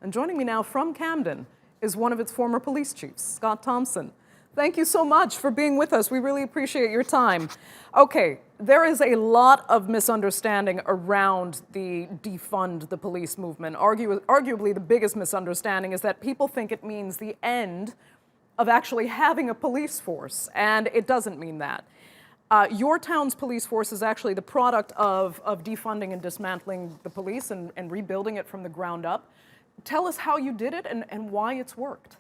And joining me now from Camden is one of its former police chiefs, Scott Thomson. Thank you so much for being with us. We really appreciate your time. Okay, there is a lot of misunderstanding around the defund the police movement. Arguably, the biggest misunderstanding is that people think it means the end of actually having a police force, and it doesn't mean that. Your town's police force is actually the product of defunding and dismantling the police and rebuilding it from the ground up. Tell us how you did it and why it's worked.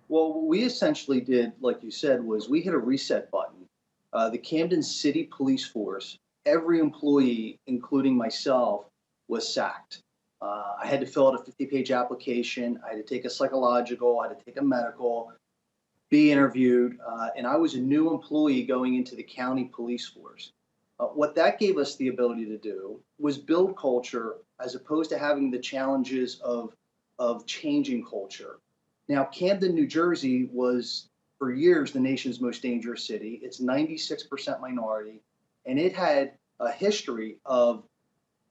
Well, what we essentially did, like you said, was we hit a reset button. The Camden City Police Force, every employee, including myself, was sacked. I had to fill out a 50-page application. I had to take a psychological. I had to take a medical, be interviewed, and I was a new employee going into the county police force. What that gave us the ability to do was build culture as opposed to having the challenges of changing culture. Now, Camden, New Jersey was for years the nation's most dangerous city. It's 96% minority, and it had a history of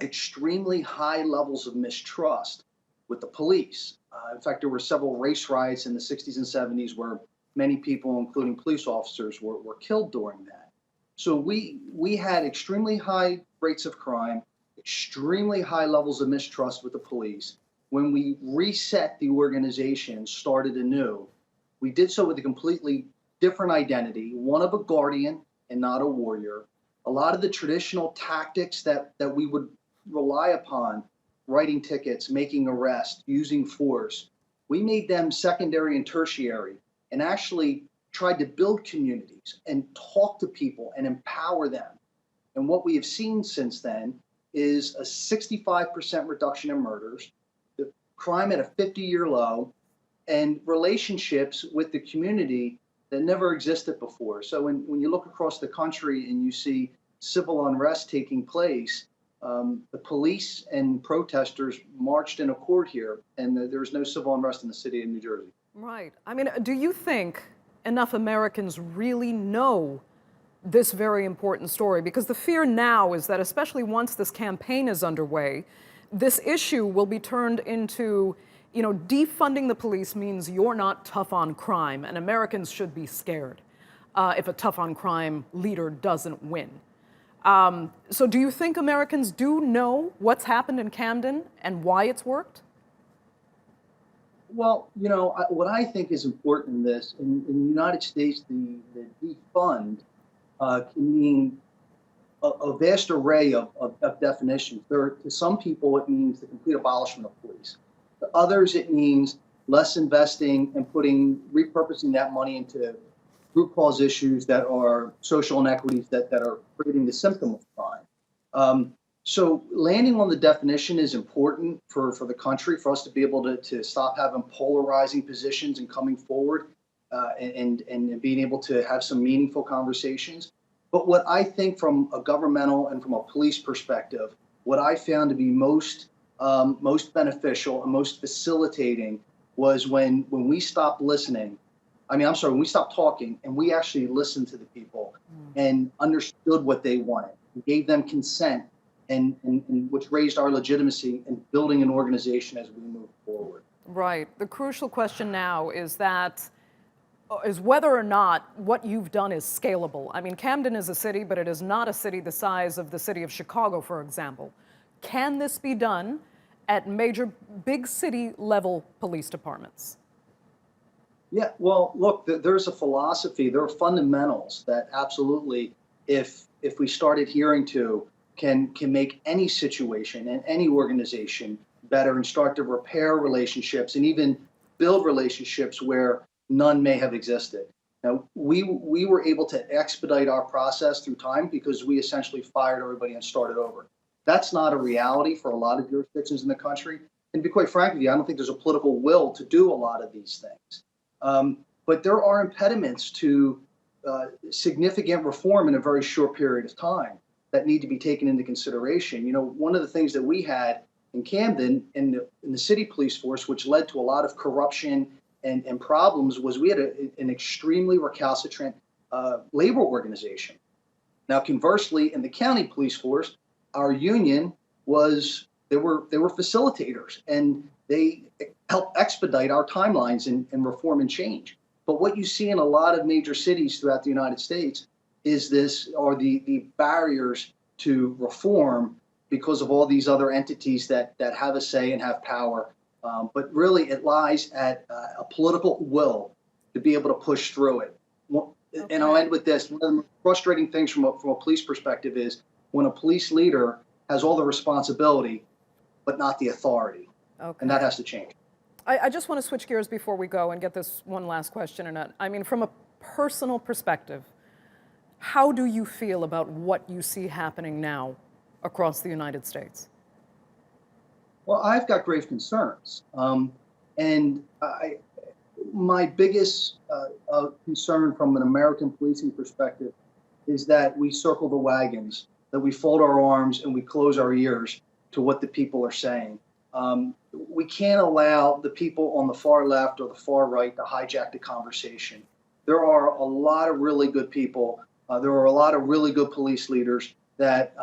extremely high levels of mistrust with the police. In fact, there were several race riots in the 60s and 70s where many people, including police officers, were killed during that. So we had extremely high rates of crime, extremely high levels of mistrust with the police. When we reset the organization, started anew, we did so with a completely different identity, one of a guardian and not a warrior. A lot of the traditional tactics that we would rely upon, writing tickets, making arrests, using force, we made them secondary and tertiary and actually tried to build communities and talk to people and empower them. And what we have seen since then is a 65% reduction in murders, the crime at a 50-year low, and relationships with the community that never existed before. So when you look across the country and you see civil unrest taking place, the police and protesters marched in accord here, and there was no civil unrest in the city of New Jersey. Right. I mean, do you think enough Americans really know this very important story? Because the fear now is that, especially once this campaign is underway, this issue will be turned into, defunding the police means you're not tough on crime, and Americans should be scared if a tough on crime leader doesn't win. So do you think Americans do know what's happened in Camden and why it's worked? Well, what I think is important in this, in the United States, the defund can mean a vast array of definitions. To some people, it means the complete abolishment of police. To others, it means less investing and repurposing that money into root cause issues that are social inequities that are creating the symptom of crime. So landing on the definition is important for the country, for us to be able to stop having polarizing positions and coming forward and being able to have some meaningful conversations. But what I think from a governmental and from a police perspective, what I found to be most beneficial and most facilitating was when we stopped listening. When we stopped talking and we actually listened to the people and understood what they wanted, and gave them consent, and which raised our legitimacy in building an organization as we move forward. Right. The crucial question now is whether or not what you've done is scalable. I mean, Camden is a city, but it is not a city the size of the city of Chicago, for example. Can this be done at major big city level police departments? Yeah, well, look, there's a philosophy, there are fundamentals that absolutely, if we start adhering to, can make any situation and any organization better and start to repair relationships and even build relationships where none may have existed. Now, we were able to expedite our process through time because we essentially fired everybody and started over. That's not a reality for a lot of jurisdictions in the country. And to be quite frank with you, I don't think there's a political will to do a lot of these things. But there are impediments to significant reform in a very short period of time that need to be taken into consideration. One of the things that we had in Camden in the city police force, which led to a lot of corruption and problems, was we had an extremely recalcitrant labor organization. Now, conversely, in the county police force, our union was they were facilitators, and they helped expedite our timelines and reform and change. But what you see in a lot of major cities throughout the United States is the barriers to reform because of all these other entities that have a say and have power. But really, it lies at a political will to be able to push through it. And I'll end with this. One of the most frustrating things from a police perspective is when a police leader has all the responsibility, but not the authority. Okay. And that has to change. I just want to switch gears before we go and get this one last question in. I mean, from a personal perspective, how do you feel about what you see happening now across the United States? Well, I've got grave concerns. My biggest concern from an American policing perspective is that we circle the wagons, that we fold our arms and we close our ears to what the people are saying. We can't allow the people on the far left or the far right to hijack the conversation. There are a lot of really good people. There are a lot of really good police leaders that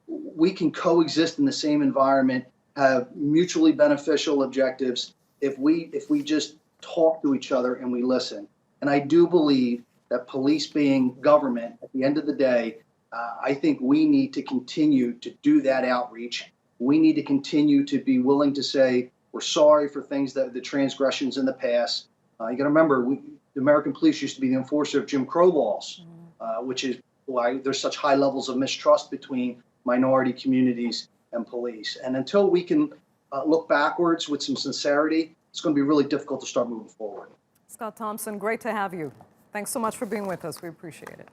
we can coexist in the same environment, have mutually beneficial objectives if we just talk to each other and we listen. And I do believe that police being government, at the end of the day, I think we need to continue to do that outreach. We need to continue to be willing to say we're sorry for things that the transgressions in the past. You got to remember, the American police used to be the enforcer of Jim Crow laws, which is why there's such high levels of mistrust between minority communities and police. And until we can look backwards with some sincerity, it's going to be really difficult to start moving forward. Scott Thomson, great to have you. Thanks so much for being with us. We appreciate it.